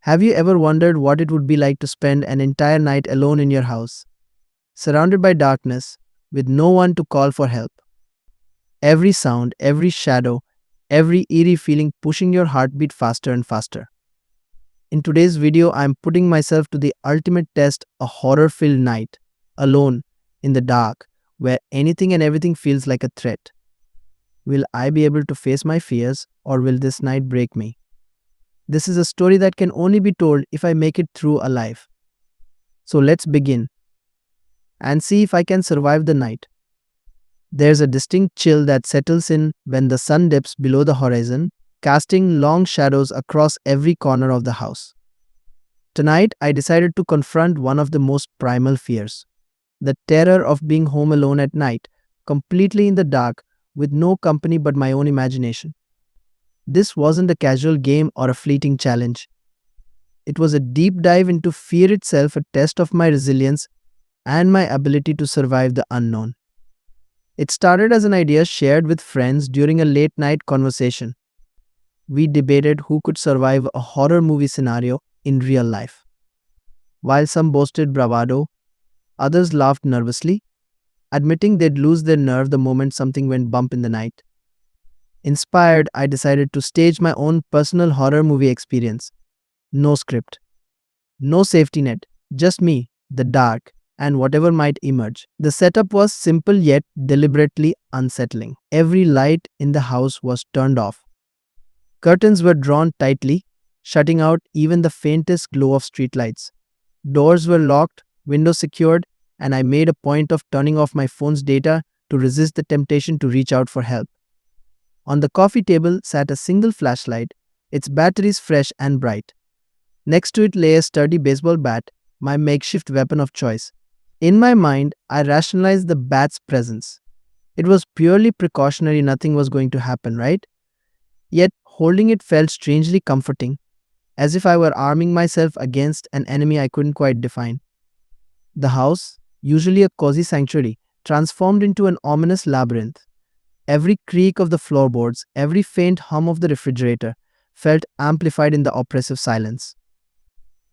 Have you ever wondered what it would be like to spend an entire night alone in your house, surrounded by darkness, with no one to call for help? Every sound, every shadow, every eerie feeling pushing your heartbeat faster and faster. In today's video, I am putting myself to the ultimate test, a horror filled night, alone, in the dark, where anything and everything feels like a threat. Will I be able to face my fears, or will this night break me? This is a story that can only be told if I make it through alive. So let's begin and see if I can survive the night. There's a distinct chill that settles in when the sun dips below the horizon, casting long shadows across every corner of the house. Tonight, I decided to confront one of the most primal fears, the terror of being home alone at night, completely in the dark, with no company but my own imagination. This wasn't a casual game or a fleeting challenge. It was a deep dive into fear itself, a test of my resilience and my ability to survive the unknown. It started as an idea shared with friends during a late night conversation. We debated who could survive a horror movie scenario in real life. While some boasted bravado, others laughed nervously, admitting they'd lose their nerve the moment something went bump in the night. Inspired, I decided to stage my own personal horror movie experience. No script, no safety net, just me, the dark, and whatever might emerge. The setup was simple yet deliberately unsettling. Every light in the house was turned off. Curtains were drawn tightly, shutting out even the faintest glow of streetlights. Doors were locked, windows secured, and I made a point of turning off my phone's data to resist the temptation to reach out for help. On the coffee table sat a single flashlight, its batteries fresh and bright. Next to it lay a sturdy baseball bat, my makeshift weapon of choice. In my mind, I rationalized the bat's presence. It was purely precautionary, nothing was going to happen, right? Yet, holding it felt strangely comforting, as if I were arming myself against an enemy I couldn't quite define. The house, usually a cozy sanctuary, transformed into an ominous labyrinth. Every creak of the floorboards, every faint hum of the refrigerator felt amplified in the oppressive silence.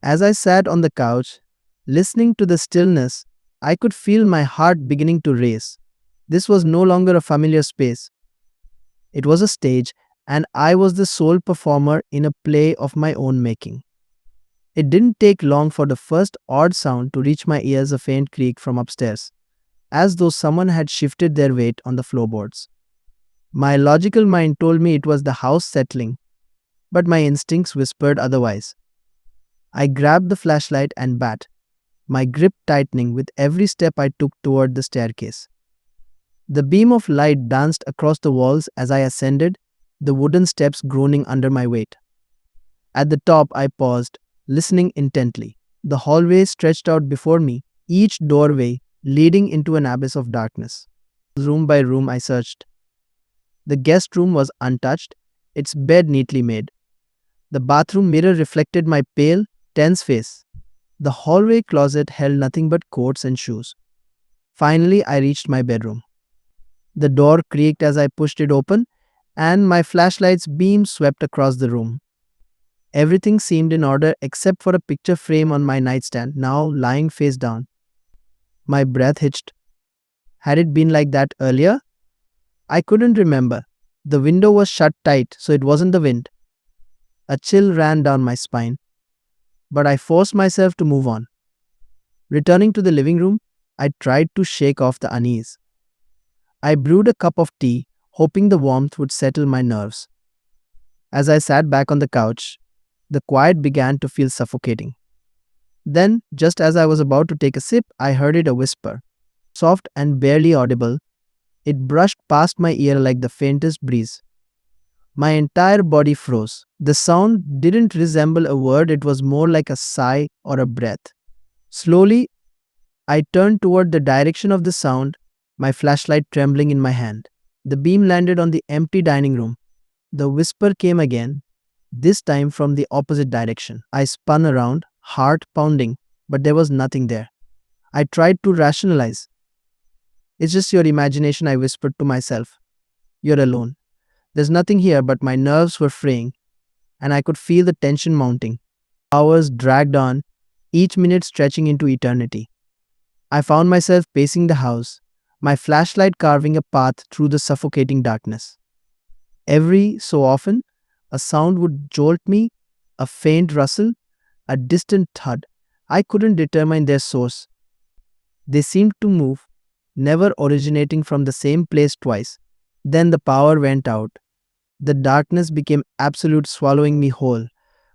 As I sat on the couch, listening to the stillness, I could feel my heart beginning to race. This was no longer a familiar space. It was a stage, and I was the sole performer in a play of my own making. It didn't take long for the first odd sound to reach my ears, a faint creak from upstairs, as though someone had shifted their weight on the floorboards. My logical mind told me it was the house settling, but my instincts whispered otherwise. I grabbed the flashlight and bat, my grip tightening with every step I took toward the staircase. The beam of light danced across the walls as I ascended, the wooden steps groaning under my weight. At the top, I paused, listening intently. The hallway stretched out before me, each doorway leading into an abyss of darkness. Room by room, I searched. The guest room was untouched, its bed neatly made. The bathroom mirror reflected my pale, tense face. The hallway closet held nothing but coats and shoes. Finally, I reached my bedroom. The door creaked as I pushed it open, and my flashlight's beam swept across the room. Everything seemed in order except for a picture frame on my nightstand, now lying face down. My breath hitched. Had it been like that earlier? I couldn't remember. The window was shut tight, so it wasn't the wind. A chill ran down my spine, but I forced myself to move on. Returning to the living room, I tried to shake off the unease. I brewed a cup of tea, hoping the warmth would settle my nerves. As I sat back on the couch, the quiet began to feel suffocating. Then, just as I was about to take a sip, I heard it, a whisper, soft and barely audible. It brushed past my ear like the faintest breeze. My entire body froze. The sound didn't resemble a word, it was more like a sigh or a breath. Slowly, I turned toward the direction of the sound, my flashlight trembling in my hand. The beam landed on the empty dining room. The whisper came again, this time from the opposite direction. I spun around, heart pounding, but there was nothing there. I tried to rationalize. It's just your imagination, I whispered to myself. You're alone. There's nothing here, but my nerves were fraying, and I could feel the tension mounting. Hours dragged on, each minute stretching into eternity. I found myself pacing the house, my flashlight carving a path through the suffocating darkness. Every so often, a sound would jolt me, a faint rustle, a distant thud. I couldn't determine their source. They seemed to move, never originating from the same place twice. Then the power went out. The darkness became absolute, swallowing me whole.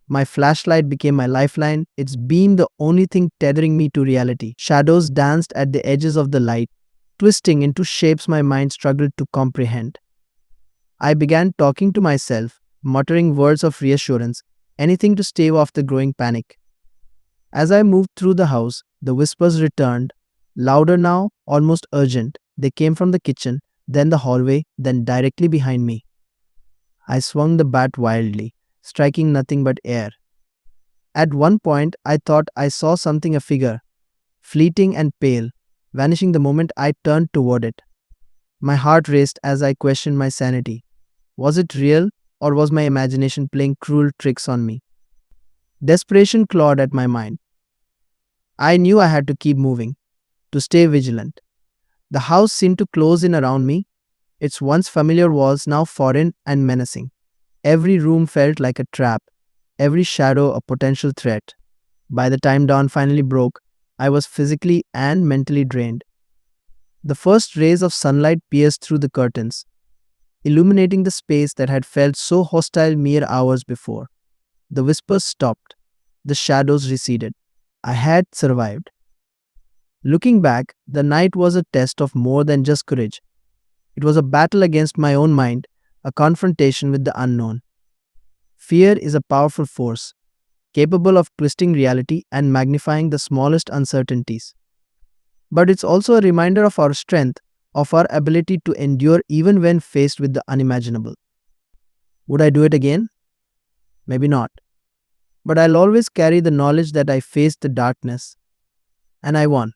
My flashlight became my lifeline, its beam the only thing tethering me to reality. Shadows danced at the edges of the light, twisting into shapes my mind struggled to comprehend. I began talking to myself, muttering words of reassurance, anything to stave off the growing panic. As I moved through the house, the whispers returned, louder now, almost urgent. They came from the kitchen, then the hallway, then directly behind me. I swung the bat wildly, striking nothing but air. At one point, I thought I saw something, a figure, fleeting and pale, vanishing the moment I turned toward it. My heart raced as I questioned my sanity. Was it real, or was my imagination playing cruel tricks on me? Desperation clawed at my mind. I knew I had to keep moving, to stay vigilant. The house seemed to close in around me, its once familiar walls now foreign and menacing. Every room felt like a trap, every shadow a potential threat. By the time dawn finally broke, I was physically and mentally drained. The first rays of sunlight pierced through the curtains, illuminating the space that had felt so hostile mere hours before. The whispers stopped, the shadows receded. I had survived. Looking back, the night was a test of more than just courage. It was a battle against my own mind, a confrontation with the unknown. Fear is a powerful force, capable of twisting reality and magnifying the smallest uncertainties. But it's also a reminder of our strength, of our ability to endure even when faced with the unimaginable. Would I do it again? Maybe not. But I'll always carry the knowledge that I faced the darkness and I won.